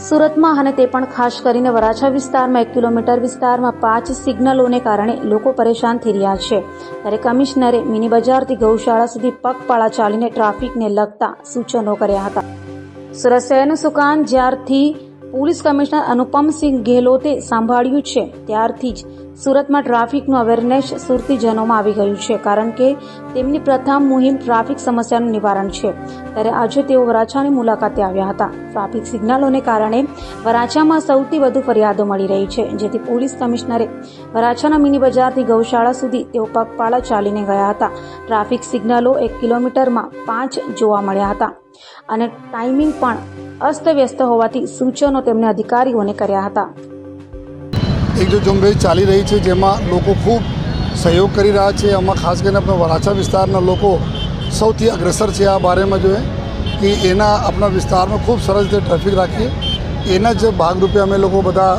સુરતમાં અને તે પણ ખાસ કરીને વરાછા વિસ્તારમાં 1 કિલોમીટર વિસ્તારમાં 5 સિગ્નલોને કારણે લોકો પરેશાન થઈ રહ્યા છે। ત્યારે કમિશનરે મિની બજારથી ગૌશાળા સુધી પગપાળા ચાલીને ટ્રાફિકને લગતા સૂચનો કર્યા હતા। સુરત શહેરનું સુકાન જ્યારથી પોલીસ કમિશનર અનુપમસિંહ ગેહલોતે સંભાળ્યું છે ત્યારથી જ સુરતમાં ટ્રાફિકનું અવેરનેસ સુરતીજનોમાં આવી ગયું છે, કારણ કે તેમની પ્રથમ મુહિમ ટ્રાફિક સમસ્યાનું નિવારણ છે। ત્યારે આજે તેઓ વરાછાની મુલાકાતે આવ્યા હતા। ટ્રાફિક સિગ્નલોને કારણે વરાછામાં સૌથી વધુ ફરિયાદો મળી રહી છે, જેથી પોલીસ કમિશનરે વરાછાના મિની બજારથી ગૌશાળા સુધી તેઓ પગપાળા ચાલીને ગયા હતા। ટ્રાફિક સિગ્નલો 1 કિલોમીટરમાં 5 જોવા મળ્યા હતા અને ટાઈમિંગ પણ અસ્તવ્યસ્ત હોવાથી સૂચનો તેમણે અધિકારીઓને કર્યા હતા। એક જો ઝુંબેશ ચાલી રહી છે જેમાં લોકો ખૂબ સહયોગ કરી રહ્યા છે। આમાં ખાસ કરીને આપણા વરાછા વિસ્તારના લોકો સૌથી અગ્રેસર છે આ બારેમાં જો કે એના આપણા વિસ્તારમાં ખૂબ સરસ રીતે ટ્રાફિક રાખીએ। એના જ ભાગરૂપે અમે લોકો બધા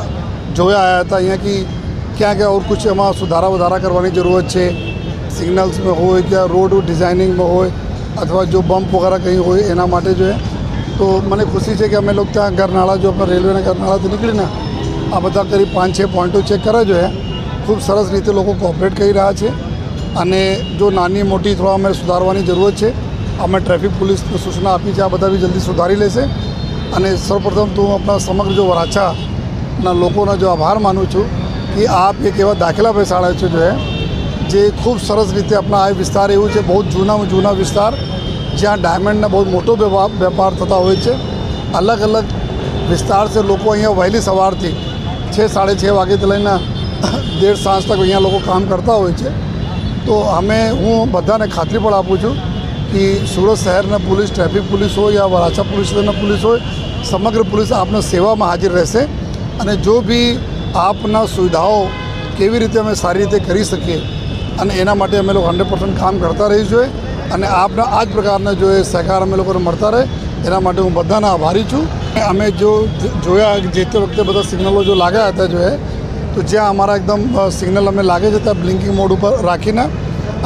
જોયા આવ્યા હતા અહીંયા કે ક્યાં ક્યાં ઓર કુછ એમાં સુધારા વધારા કરવાની જરૂરત છે। સિગ્નલ્સમાં હોય કે રોડ ડિઝાઇનિંગમાં હોય અથવા જો બમ્પ વગેરે કંઈ હોય એના માટે જો તો મને ખુશી છે કે અમે લોકો ત્યાં ગરનાળા જો આપણા રેલવેના ગરનાળાથી નીકળીને આ બધા કરીબ 5-6 પોઈન્ટો ચેક કરે જો ખૂબ સરસ રીતે લોકો કોઓપરેટ કરી રહ્યા છે અને જો નાની મોટી થોડા અમે સુધારવાની જરૂરત છે। અમે ટ્રાફિક પોલીસને સૂચના આપી છે, આ બધા બી જલ્દી સુધારી લેશે। અને સૌપ્રથમ તો હું આપણા સમગ્ર જો વરાછાના લોકોનો જો આભાર માનું છું કે આપ એક એવા દાખલા બેસાડે છે જે ખૂબ સરસ રીતે આપણા આ વિસ્તાર એવું છે, બહુ જૂના વિસ્તાર જ્યાં ડાયમંડના બહુ મોટો વેપાર થતા હોય છે। અલગ અલગ વિસ્તાર છે, લોકો અહીંયા વહેલી સવારથી 6-6:30 વાગ્યાથી લઈને 1:30 સાંજ તક અહીંયા લોકો કામ કરતા હોય છે। તો હું બધાને ખાતરી પણ આપું છું કે સુરત શહેરના પોલીસ, ટ્રાફિક પોલીસ હોય યા વરાછા પોલીસ સ્ટેશનના પોલીસ હોય, સમગ્ર પોલીસ આપના સેવામાં હાજર રહેશે અને જો બી આપના સુવિધાઓ કેવી રીતે અમે સારી રીતે કરી શકીએ અને એના માટે અમે લોકો 100% કામ કરતા રહીશું અને આપના આ જ પ્રકારના જો એ સહકાર અમે લોકોને મળતા રહે એના માટે હું બધાના આભારી છું। અમે જો જોયા જે તે વખતે બધા સિગ્નલો જો લાગ્યા હતા તો જ્યાં અમારા એકદમ સિગ્નલ અમે લાગે છે ત્યાં બ્લિંકિંગ મોડ ઉપર રાખીને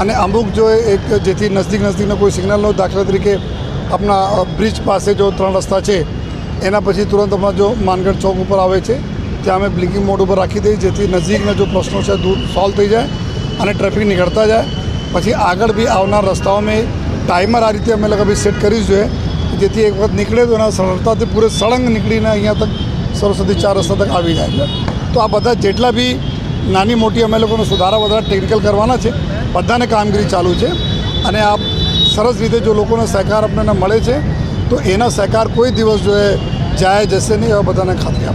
અને અમુક જો એક જેથી નજીકના કોઈ સિગ્નલનો દાખલા તરીકે આપણા બ્રિજ પાસે જો 3 રસ્તા છે એના પછી તુરંત અમારા જો માનગઢ ચોક ઉપર આવે છે ત્યાં અમે બ્લિંકિંગ મોડ ઉપર રાખી દઈએ જેથી નજીકના જો પ્રશ્નો છે દૂર સોલ્વ થઈ જાય અને ટ્રાફિક નીકળતા જાય। પછી આગળ બી આવનાર રસ્તાઓમાં ટાઈમર આ રીતે અમે લોકો બી સેટ કરીશું જોઈએ જેથી એક વખત નીકળે તો એના સરળતાથી પૂરે સળંગ નીકળીને અહીંયા તક સરસ્વતી 4 રસ્તા તક આવી જાય। તો આ બધા જેટલા બી નાની મોટી અમે લોકોને સુધારા વધારા ટેકનિકલ કરવાના છે, બધાને કામગીરી ચાલુ છે અને આ સરસ રીતે જો લોકોનો સહકાર આપણને મળે છે તો એના સહકાર કોઈ દિવસ જો જાય જશે નહીં, એવા બધાને ખાતરી આપે।